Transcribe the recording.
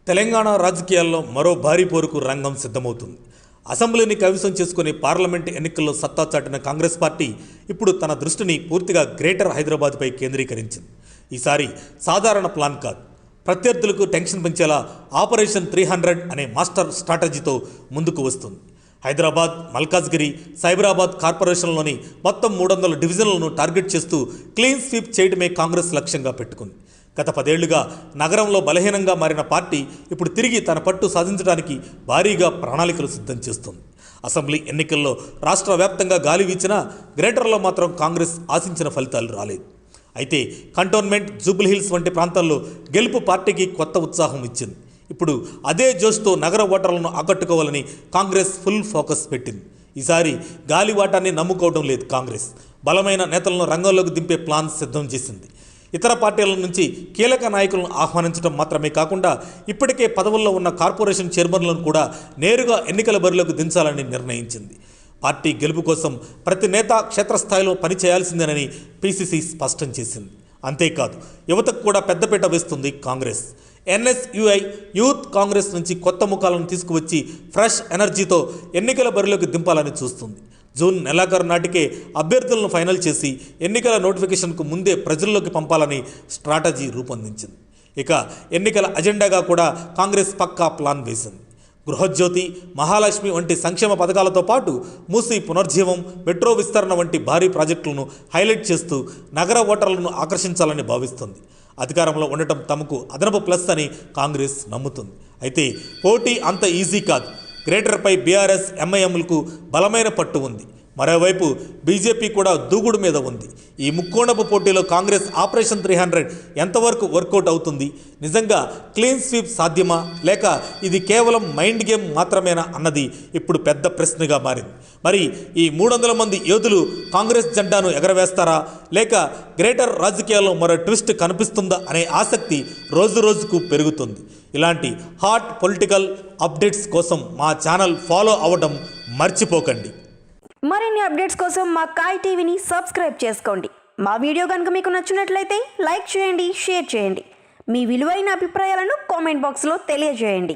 తెలంగాణ రాజకీయాల్లో మరో భారీ పోరుకు రంగం సిద్ధమవుతుంది. అసెంబ్లీని కైవసం చేసుకుని పార్లమెంట్ ఎన్నికల్లో సత్తా చాటిన కాంగ్రెస్ పార్టీ ఇప్పుడు తన దృష్టిని పూర్తిగా గ్రేటర్ హైదరాబాద్పై కేంద్రీకరించింది. ఈసారి సాధారణ ప్లాన్ కాదు, ప్రత్యర్థులకు టెన్షన్ పెంచేలా ఆపరేషన్ 300 అనే మాస్టర్ స్ట్రాటజీతో ముందుకు వస్తుంది. హైదరాబాద్, మల్కాజ్గిరి, సైబరాబాద్ కార్పొరేషన్లోని మొత్తం 300 డివిజన్లను టార్గెట్ చేస్తూ క్లీన్ స్వీప్ చేయడమే కాంగ్రెస్ లక్ష్యంగా పెట్టుకుంది. గత 10 ఏళ్లుగా నగరంలో బలహీనంగా మారిన పార్టీ ఇప్పుడు తిరిగి తన పట్టు సాధించడానికి భారీగా ప్రణాళికలు సిద్ధం చేస్తుంది. అసెంబ్లీ ఎన్నికల్లో రాష్ట్ర వ్యాప్తంగా గాలి వీచినా గ్రేటర్లో మాత్రం కాంగ్రెస్ ఆశించిన ఫలితాలు రాలేదు. అయితే కంటోన్మెంట్, జూబ్లీహిల్స్ వంటి ప్రాంతాల్లో గెలుపు పార్టీకి కొత్త ఉత్సాహం ఇచ్చింది. ఇప్పుడు అదే జోష్తో నగర ఓటర్లను ఆకట్టుకోవాలని కాంగ్రెస్ ఫుల్ ఫోకస్ పెట్టింది. ఈసారి గాలివాటాన్ని నమ్ముకోవడం లేదు. కాంగ్రెస్ బలమైన నేతలను రంగంలోకి దింపే ప్లాన్ సిద్ధం చేసింది. ఇతర పార్టీల నుంచి కీలక నాయకులను ఆహ్వానించడం మాత్రమే కాకుండా ఇప్పటికే పదవుల్లో ఉన్న కార్పొరేషన్ చైర్మన్లను కూడా నేరుగా ఎన్నికల బరిలోకి దించాలని నిర్ణయించింది. పార్టీ గెలుపు కోసం ప్రతి నేత క్షేత్రస్థాయిలో పనిచేయాల్సిందేనని పీసీసీ స్పష్టం చేసింది. అంతేకాదు, యువతకు కూడా పెద్దపీట వేస్తుంది కాంగ్రెస్. ఎన్ఎస్యుఐ యూత్ కాంగ్రెస్ నుంచి కొత్త ముఖాలను తీసుకువచ్చి ఫ్రెష్ ఎనర్జీతో ఎన్నికల బరిలోకి దింపాలని చూస్తుంది. జూన్ నెలాఖరు నాటికే అభ్యర్థులను ఫైనల్ చేసి ఎన్నికల నోటిఫికేషన్కు ముందే ప్రజల్లోకి పంపాలని స్ట్రాటజీ రూపొందించింది. ఇక ఎన్నికల అజెండాగా కూడా కాంగ్రెస్ పక్కా ప్లాన్ వేసింది. గృహజ్యోతి, మహాలక్ష్మి వంటి సంక్షేమ పథకాలతో పాటు మూసీ పునర్జీవం, మెట్రో విస్తరణ వంటి భారీ ప్రాజెక్టులను హైలైట్ చేస్తూ నగర ఓటర్లను ఆకర్షించాలని భావిస్తుంది. అధికారంలో ఉండటం తమకు అదనపు ప్లస్ అని కాంగ్రెస్ నమ్ముతుంది. అయితే పోటీ అంత ఈజీ కాదు. గ్రేటర్పై బీఆర్ఎస్, ఎంఐఎంలకు బలమైన పట్టు ఉంది. మరోవైపు బీజేపీ కూడా దూకుడు మీద ఉంది. ఈ ముక్కోణపు పోటీలో కాంగ్రెస్ ఆపరేషన్ 300 ఎంతవరకు వర్కౌట్ అవుతుంది? నిజంగా క్లీన్ స్వీప్ సాధ్యమా, లేక ఇది కేవలం మైండ్ గేమ్ మాత్రమేనా అన్నది ఇప్పుడు పెద్ద ప్రశ్నగా మారింది. మరి ఈ 300 మంది యోధులు కాంగ్రెస్ జెండాను ఎగరవేస్తారా, లేక గ్రేటర్ రాజకీయాల్లో మరో ట్విస్ట్ కనిపిస్తుందా అనే ఆసక్తి రోజు రోజుకు పెరుగుతుంది. ఇలాంటి హాట్ పొలిటికల్ అప్డేట్స్ కోసం మా ఛానల్ ఫాలో అవ్వడం మర్చిపోకండి. మరిన్ని అప్డేట్స్ కోసం మా కాయ్ టీవీని సబ్స్క్రైబ్ చేసుకోండి. మా వీడియో కనుక మీకు నచ్చినట్లయితే లైక్ చేయండి, షేర్ చేయండి. మీ విలువైన అభిప్రాయాలను కామెంట్ బాక్స్లో తెలియజేయండి.